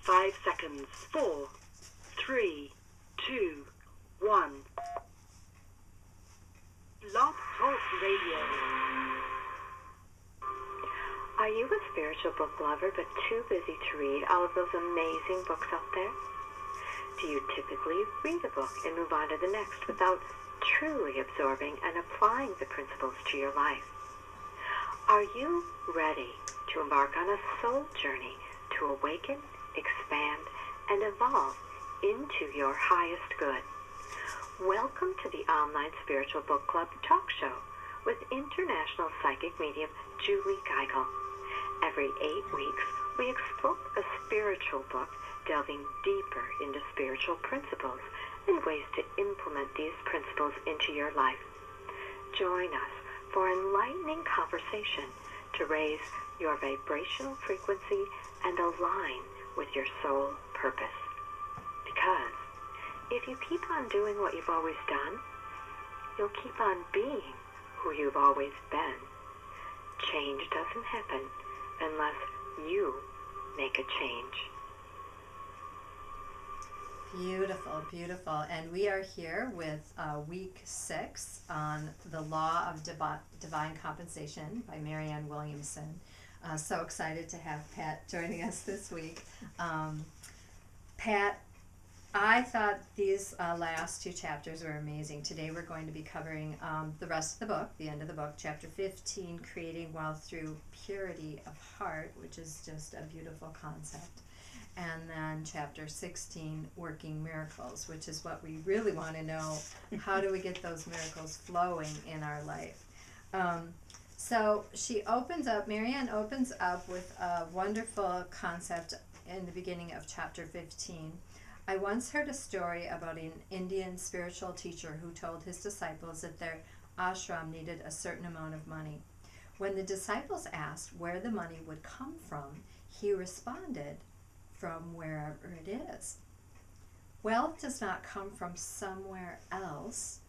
5 seconds. 4, 3, 2, 1. Blog Talk Radio. Are you a spiritual book lover but too busy to read all of those amazing books out there? Do you typically read a book and move on to the next without truly absorbing and applying the principles to your life? Are you ready to embark on a soul journey to awaken, expand, and evolve into your highest good? Welcome to the Online Spiritual Book Club talk show with international psychic medium Julie Geigel. Every 8 weeks, we explore a spiritual book, delving deeper into spiritual principles and ways to implement these principles into your life. Join us for enlightening conversation to raise your vibrational frequency and align with your soul purpose. Because if you keep on doing what you've always done, you'll keep on being who you've always been. Change doesn't happen unless you make a change. Beautiful, beautiful. And we are here with week 6 on the Law of Divine Compensation by Marianne Williamson. So excited to have Pat joining us this week. Pat, I thought these last 2 chapters were amazing. Today we're going to be covering the rest of the book, the end of the book, chapter 15, Creating Wealth Through Purity of Heart, which is just a beautiful concept. And then chapter 16, Working Miracles, which is what we really want to know. How do we get those miracles flowing in our life? So Marianne opens up with a wonderful concept in the beginning of chapter 15. I once heard a story about an Indian spiritual teacher who told his disciples that their ashram needed a certain amount of money. When the disciples asked where the money would come from, he responded, from wherever it is. Wealth does not come from somewhere else.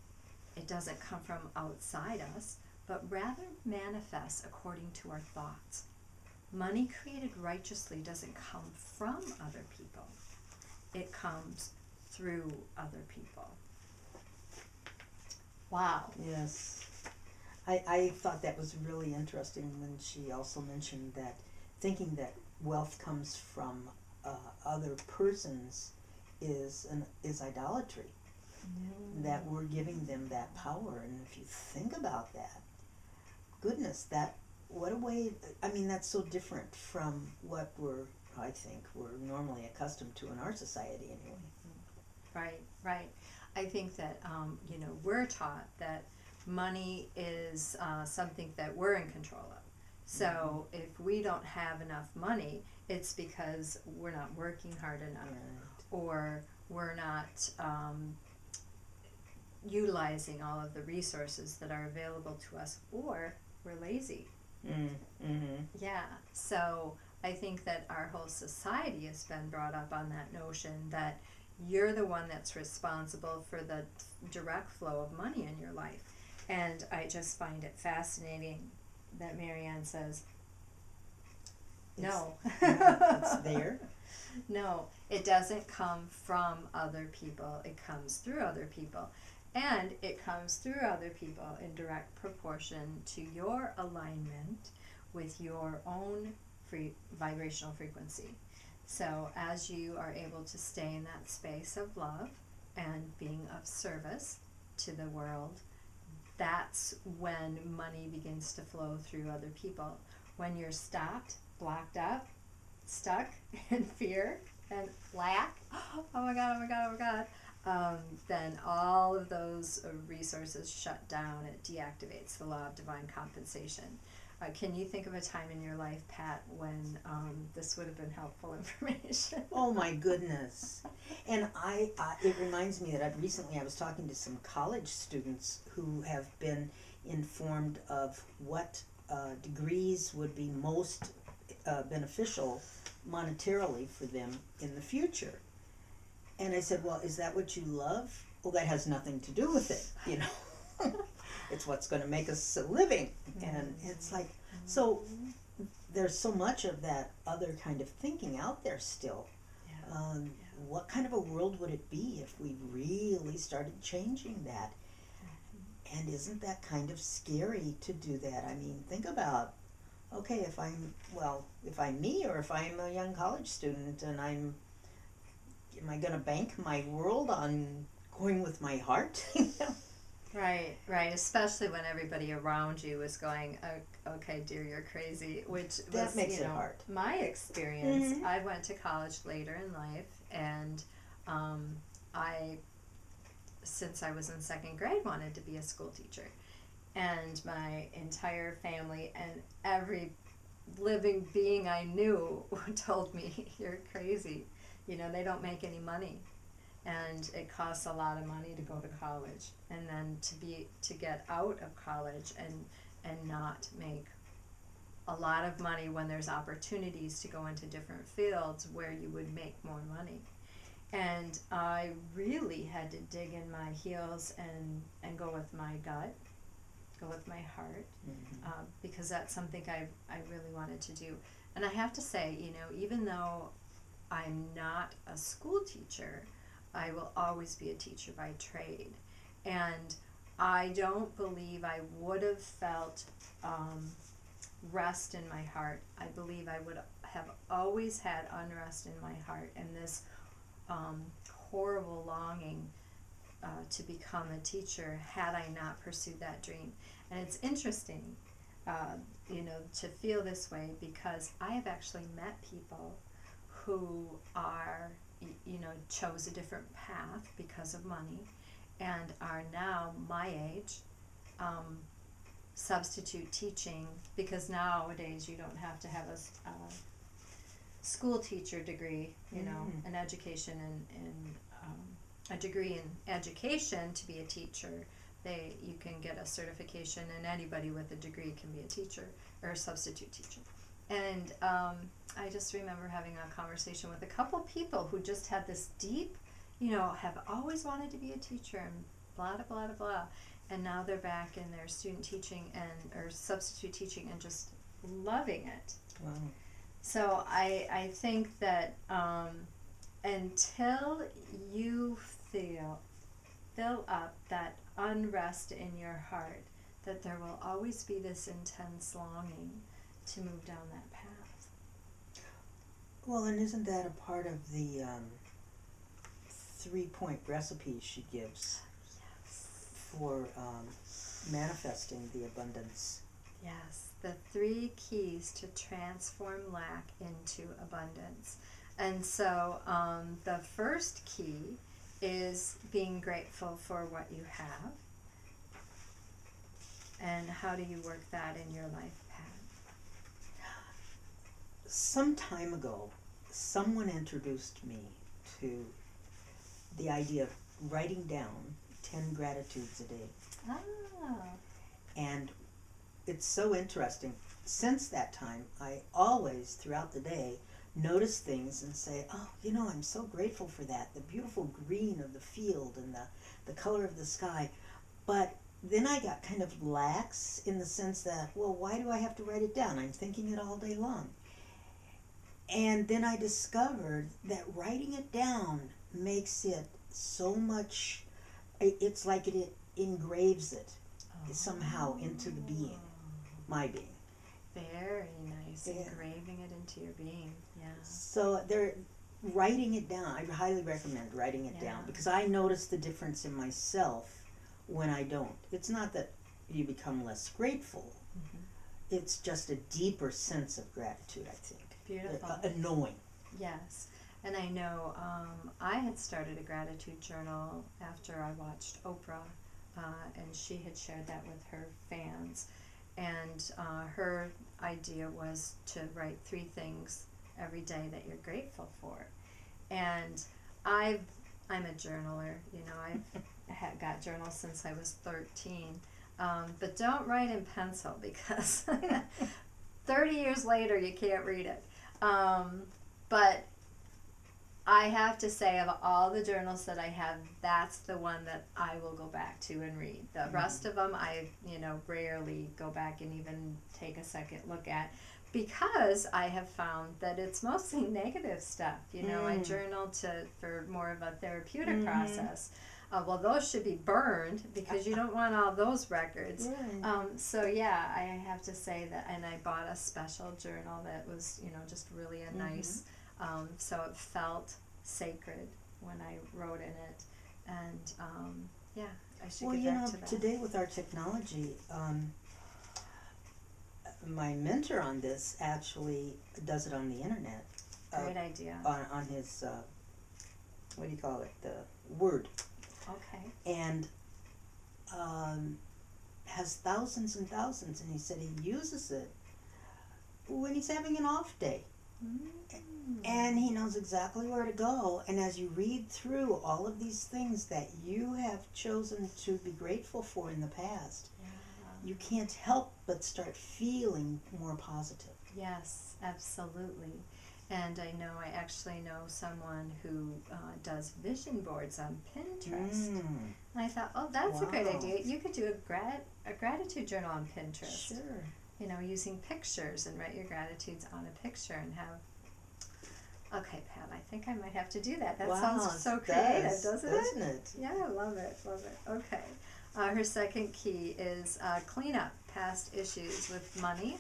It doesn't come from outside us, but rather manifests according to our thoughts. Money created righteously doesn't come from other people. It comes through other people. Wow. Yes. I thought that was really interesting when she also mentioned that thinking that wealth comes from other persons is idolatry. That we're giving them that power. And if you think about that, goodness, what a way, that's so different from what I think we're normally accustomed to in our society anyway. Right. I think that, we're taught that money is something that we're in control of. So if we don't have enough money, it's because we're not working hard enough, or we're not utilizing all of the resources that are available to us, or we're lazy. Yeah, so I think that our whole society has been brought up on that notion that you're the one that's responsible for the direct flow of money in your life. And I just find it fascinating that Marianne says, no. It's there? No, it doesn't come from other people. It comes through other people. And it comes through other people in direct proportion to your alignment with your own vibrational frequency. So as you are able to stay in that space of love and being of service to the world, that's when money begins to flow through other people. When you're stopped, blocked up, stuck in fear and lack, oh my God, then all of those resources shut down. It deactivates the law of divine compensation. Can you think of a time in your life, Pat, when this would have been helpful information? Oh my goodness. And it reminds me that I was talking to some college students who have been informed of what degrees would be most beneficial monetarily for them in the future. And I said, well, is that what you love? Well, that has nothing to do with it, It's what's going to make us a living. And it's like, so there's so much of that other kind of thinking out there still. What kind of a world would it be if we really started changing that? And isn't that kind of scary to do that? I mean, think about, okay, if I'm me, or if I'm a young college student and am I going to bank my world on going with my heart? Right, right. Especially when everybody around you is going, okay, dear, you're crazy, which That was, makes it hard. my experience. Mhm. I went to college later in life, and since I was in second grade, wanted to be a school teacher. And my entire family and every living being I knew told me, you're crazy. They don't make any money. And it costs a lot of money to go to college, and then to get out of college and not make a lot of money when there's opportunities to go into different fields where you would make more money. And I really had to dig in my heels and go with my gut, go with my heart, because that's something I really wanted to do. And I have to say, even though I'm not a school teacher, I will always be a teacher by trade. And I don't believe I would have felt rest in my heart. I believe I would have always had unrest in my heart, and this horrible longing to become a teacher had I not pursued that dream. And it's interesting, to feel this way, because I have actually met people who are, chose a different path because of money, and are now my age, substitute teaching, because nowadays you don't have to have a school teacher degree, an education and a degree in education to be a teacher. You can get a certification, and anybody with a degree can be a teacher or a substitute teacher. And I just remember having a conversation with a couple people who just had this deep, have always wanted to be a teacher and blah, blah, blah, blah. And now they're back in their student teaching or substitute teaching and just loving it. Wow. So I think that until you fill up that unrest in your heart, that there will always be this intense longing to move down that path. Well, and isn't that a part of the 3-point recipe she gives for manifesting the abundance? Yes, the 3 keys to transform lack into abundance. And so the first key is being grateful for what you have. And how do you work that in your life path? Some time ago, someone introduced me to the idea of writing down 10 gratitudes a day. Ah. And it's so interesting. Since that time, I always, throughout the day, notice things and say, oh, I'm so grateful for that. The beautiful green of the field and the color of the sky. But then I got kind of lax in the sense that, well, why do I have to write it down? I'm thinking it all day long. And then I discovered that writing it down makes it so much, it's like it engraves it somehow into the being, my being. Very nice. Yeah. Engraving it into your being. Yeah. So writing it down, I highly recommend writing it down, because I notice the difference in myself when I don't. It's not that you become less grateful. Mm-hmm. It's just a deeper sense of gratitude, I think. Beautiful. A knowing. Yes. And I know I had started a gratitude journal after I watched Oprah, and she had shared that with her fans. And her idea was to write 3 things every day that you're grateful for. And I'm a journaler. I've got journals since I was 13. But don't write in pencil, because 30 years later you can't read it. But I have to say, of all the journals that I have, that's the one that I will go back to and read. The rest of them I rarely go back and even take a second look at. because I have found that it's mostly negative stuff. You know, I journal for more of a therapeutic process. Well, those should be burned because you don't want all those records. Right. So yeah, I have to say that, and I bought a special journal that was, you know, just really a nice, so it felt sacred when I wrote in it, and yeah, I should Well, get you back know, to that. today with our technology, my mentor on this actually does it on the internet. Great idea. On his, what do you call it, the Word. Okay. And has thousands and thousands, and he said he uses it when he's having an off day. And he knows exactly where to go, and as you read through all of these things that you have chosen to be grateful for in the past, you can't help but start feeling more positive. Yes, absolutely. And I actually know someone who does vision boards on Pinterest. And I thought, oh, that's a great Wow. idea. You could do a gratitude journal on Pinterest. Sure. You know, using pictures, and write your gratitudes on a picture and have. Okay, Pat, I think I might have to do that. That sounds so creative, doesn't it? Yeah, I love it, love it. Okay. Her second key is clean up past issues with money.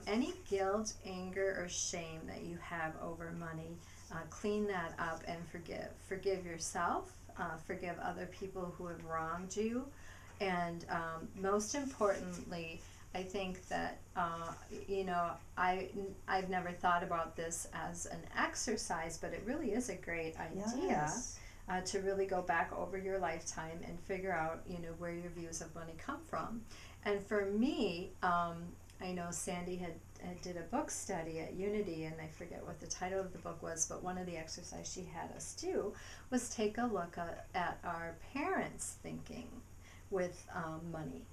Any guilt, anger, or shame that you have over money, clean that up and forgive. Forgive yourself, forgive other people who have wronged you, and most importantly, I think that, you know, I've never thought about this as an exercise, but it really is a great idea. Yes. To really go back over your lifetime and figure out, you know, where your views of money come from. And for me, I know Sandy had did a book study at Unity, and I forget what the title of the book was, but one of the exercises she had us do was take a look at our parents' thinking with money.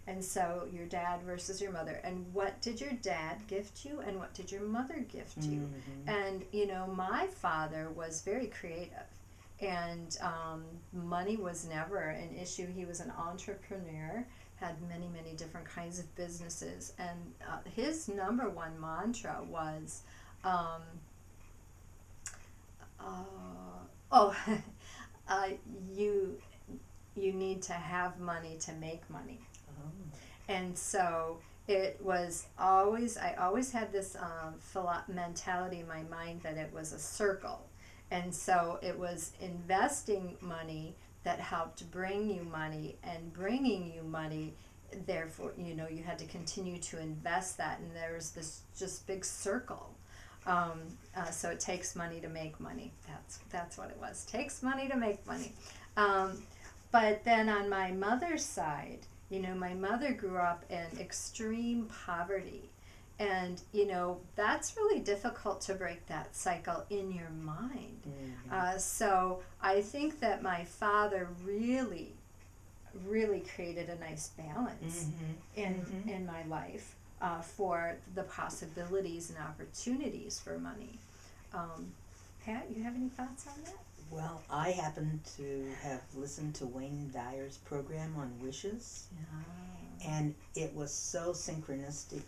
And so your dad versus your mother, and what did your dad gift you, and what did your mother gift you? And you know, my father was very creative, and money was never an issue. He was an entrepreneur, had many different kinds of businesses, and his number one mantra was you need to have money to make money. And so it was always, I always had this mentality in my mind that it was a circle. And so it was investing money that helped bring you money, and bringing you money, therefore, you know, you had to continue to invest that, and there was this just big circle. So it takes money to make money. That's what it was. Takes money to make money. But then on my mother's side, you know, my mother grew up in extreme poverty. And, you know, that's really difficult to break that cycle in your mind. So I think that my father really created a nice balance in my life for the possibilities and opportunities for money. Pat, you have any thoughts on that? Well, I happen to have listened to Wayne Dyer's program on wishes, and it was so synchronistic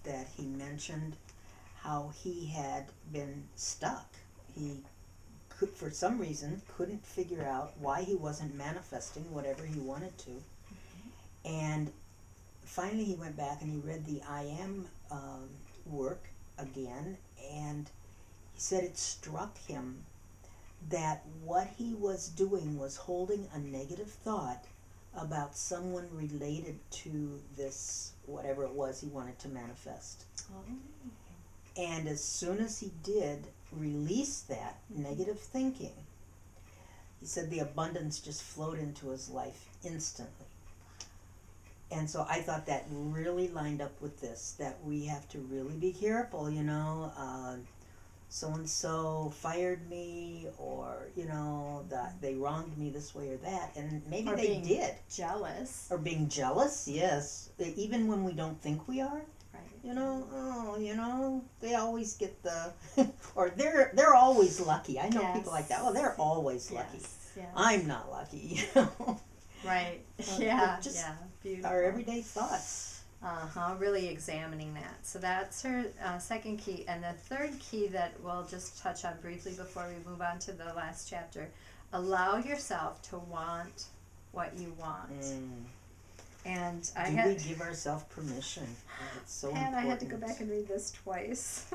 that he mentioned how he had been stuck. He could, for some reason, couldn't figure out why he wasn't manifesting whatever he wanted to. And finally he went back and he read the I Am work again, and he said it struck him that what he was doing was holding a negative thought about someone related to this, whatever it was he wanted to manifest. And as soon as he did release that negative thinking, he said the abundance just flowed into his life instantly. And so I thought that really lined up with this, that we have to really be careful, you know, so-and-so fired me, or, you know, that they wronged me this way or that, and maybe or they did. Jealous. Or being jealous, yes. Even when we don't think we are. Right. You know, oh, you know, they always get the, or they're always lucky. I know people like that. Oh, they're always lucky. Yes. I'm not lucky, you know. Right. Just Beautiful. our everyday thoughts. Really examining that. So that's her second key. And the third key that we'll just touch on briefly before we move on to the last chapter, allow yourself to want what you want. And we give ourselves permission? It's so important. And I had to go back and read this twice.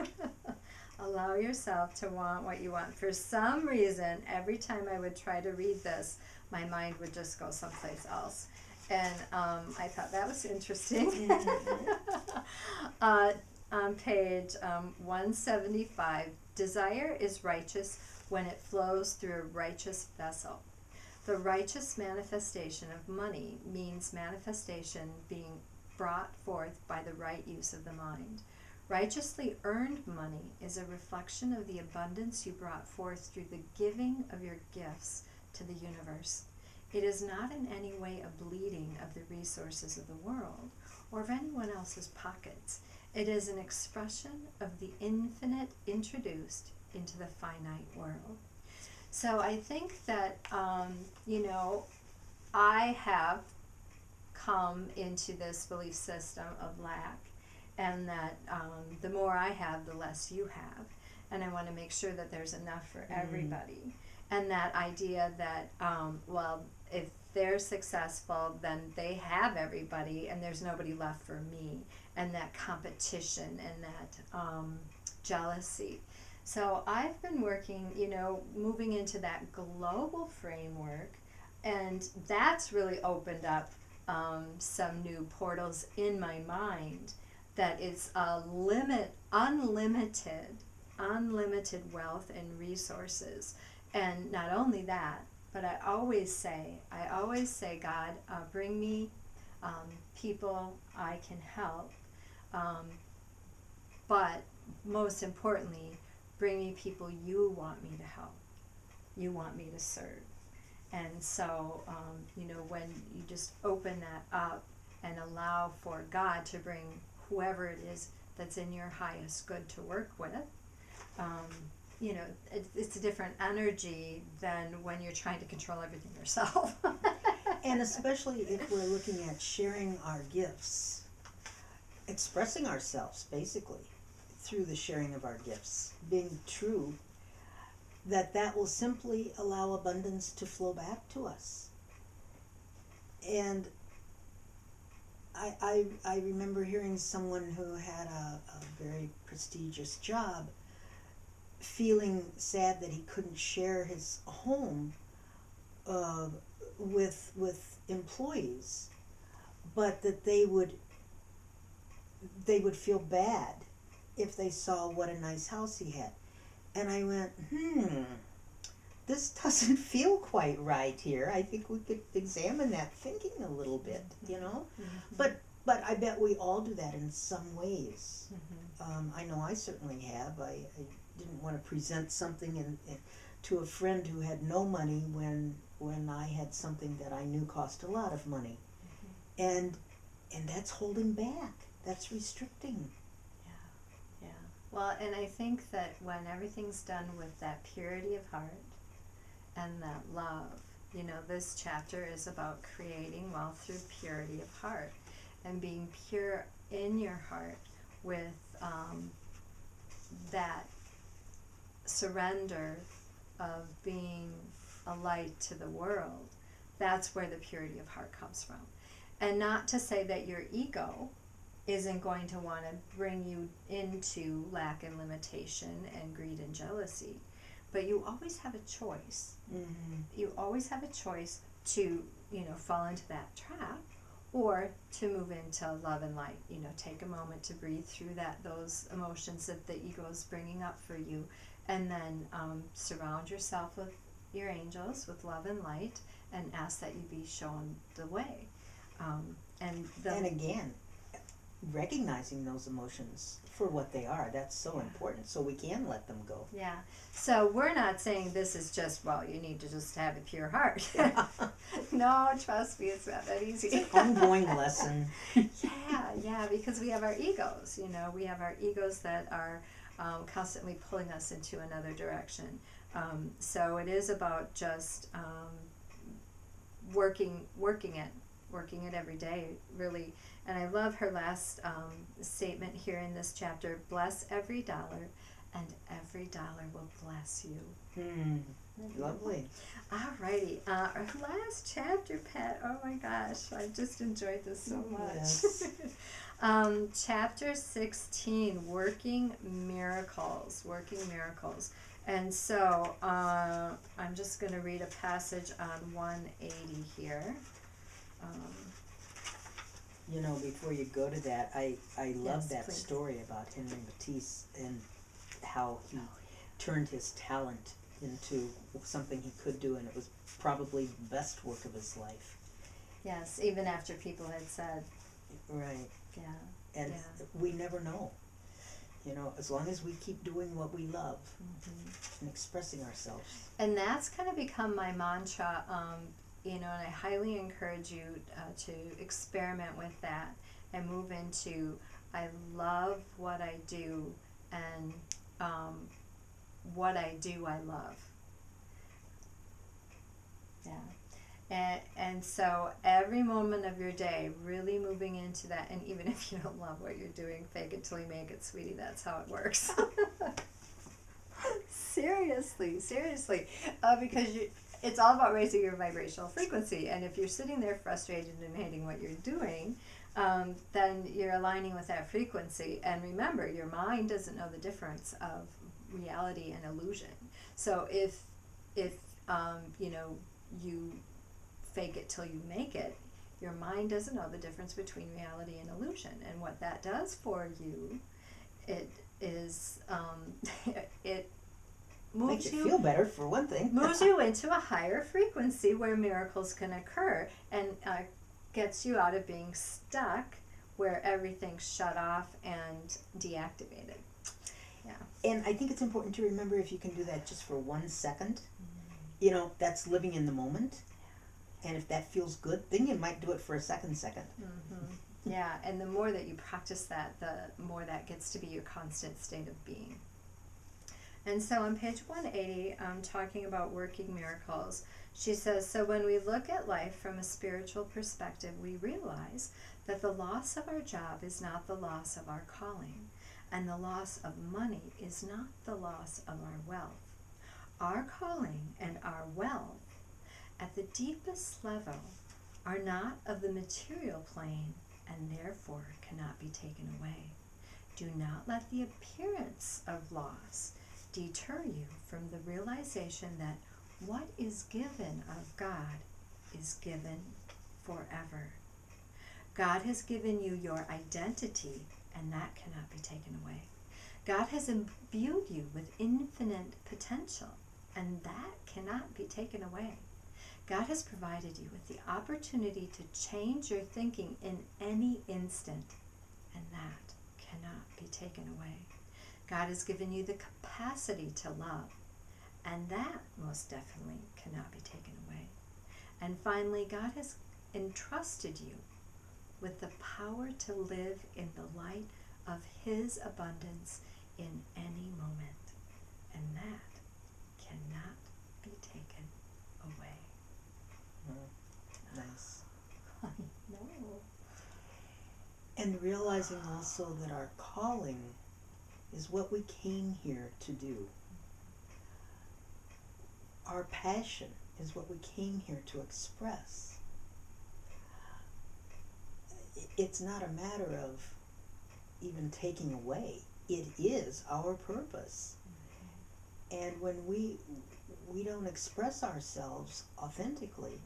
Allow yourself to want what you want. For some reason, every time I would try to read this, my mind would just go someplace else. And I thought that was interesting. On page 175, desire is righteous when it flows through a righteous vessel. The righteous manifestation of money means manifestation being brought forth by the right use of the mind. Righteously earned money is a reflection of the abundance you brought forth through the giving of your gifts to the universe. It is not in any way a bleeding of the resources of the world or of anyone else's pockets. It is an expression of the infinite introduced into the finite world. So I think that, I have come into this belief system of lack, and that the more I have, the less you have. And I want to make sure that there's enough for everybody. And that idea that, if they're successful, then they have everybody and there's nobody left for me. And that competition and that jealousy. So I've been working, moving into that global framework, and that's really opened up some new portals in my mind. That it's unlimited wealth and resources. And not only that, but I always say, God, bring me people I can help. But most importantly, bring me people you want me to help. You want me to serve. And so, when you just open that up and allow for God to bring whoever it is that's in your highest good to work with, it's a different energy than when you're trying to control everything yourself. And especially if we're looking at sharing our gifts, expressing ourselves basically through the sharing of our gifts, being true, that will simply allow abundance to flow back to us. And I remember hearing someone who had a very prestigious job feeling sad that he couldn't share his home with employees, but that they would feel bad if they saw what a nice house he had. And I went, this doesn't feel quite right here. I think we could examine that thinking a little bit, But I bet we all do that in some ways. I know I certainly have. I didn't want to present something to a friend who had no money when I had something that I knew cost a lot of money. And that's holding back. That's restricting. Yeah. Well, and I think that when everything's done with that purity of heart and that love, this chapter is about creating wealth through purity of heart and being pure in your heart with that surrender of being a light to the world. That's where the purity of heart comes from. And not to say that your ego isn't going to want to bring you into lack and limitation and greed and jealousy, but you always have a choice. You always have a choice to fall into that trap, or to move into love and light. Take a moment to breathe through those emotions that the ego is bringing up for you, and then surround yourself with your angels, with love and light, and ask that you be shown the way. And again, recognizing those emotions for what they are, that's so important, so we can let them go. Yeah. So we're not saying this is just, you need to just have a pure heart. No, trust me, it's not that easy. It's an ongoing lesson. Yeah, because we have our egos, we have our egos that are constantly pulling us into another direction. So it is about just working it working it every day, really. And I love her last statement here in this chapter: bless every dollar, and every dollar will bless you. Lovely. Alrighty, our last chapter, Pat. Oh my gosh, I've just enjoyed this so much. Yes. Chapter 16, working miracles. Working miracles. And so I'm just going to read a passage on 180 here. You know, before you go to that, I love Yes, that please. story about Henry Matisse and how he turned his talent into something he could do, and it was probably the best work of his life. Yes, even after people had said, Right. yeah. And we never know. You know, as long as we keep doing what we love and expressing ourselves. And that's kind of become my mantra, you know, and I highly encourage you to experiment with that and move into, I love what I do, and what I do I love. Yeah. And so every moment of your day, really moving into that, and even if you don't love what you're doing, fake it till you make it, sweetie, that's how it works. Seriously, because it's all about raising your vibrational frequency, and if you're sitting there frustrated and hating what you're doing, then you're aligning with that frequency. And remember, your mind doesn't know the difference of reality and illusion. So if you know, you fake it till you make it, your mind doesn't know the difference between reality and illusion. And what that does for you, it is it moves Makes you feel better, for one thing. moves you into a higher frequency where miracles can occur, and gets you out of being stuck where everything's shut off and deactivated. Yeah. And I think it's important to remember, if you can do that just for 1 second, you know, that's living in the moment. And if that feels good, then you might do it for a second. Yeah, and the more that you practice that, the more that gets to be your constant state of being. And so on page 180, talking about working miracles, she says, so when we look at life from a spiritual perspective, we realize that the loss of our job is not the loss of our calling, and the loss of money is not the loss of our wealth. Our calling and our wealth, at the deepest level, are not of the material plane, and therefore cannot be taken away. Do not let the appearance of loss deter you from the realization that what is given of God is given forever. God has given you your identity, and that cannot be taken away. God has imbued you with infinite potential, and that cannot be taken away. God has provided you with the opportunity to change your thinking in any instant, and that cannot be taken away. God has given you the capacity to love, and that most definitely cannot be taken away. And finally, God has entrusted you with the power to live in the light of His abundance in any moment, and that cannot be taken away. Nice. I know. And realizing also that our calling is what we came here to do. Our passion is what we came here to express. It's not a matter of even taking away. It is our purpose. And when we don't express ourselves authentically,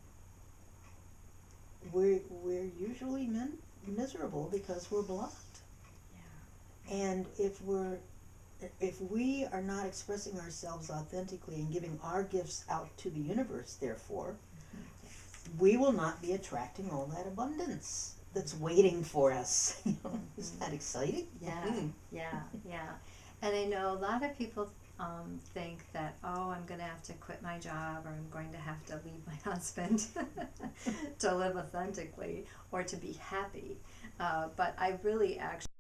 we're usually miserable because we're blocked. Yeah. And if we are not expressing ourselves authentically and giving our gifts out to the universe, therefore, we will not be attracting all that abundance that's waiting for us. Isn't that exciting? Yeah. And I know a lot of people think that, oh, I'm going to have to quit my job, or I'm going to have to leave my husband to live authentically or to be happy. But I really actually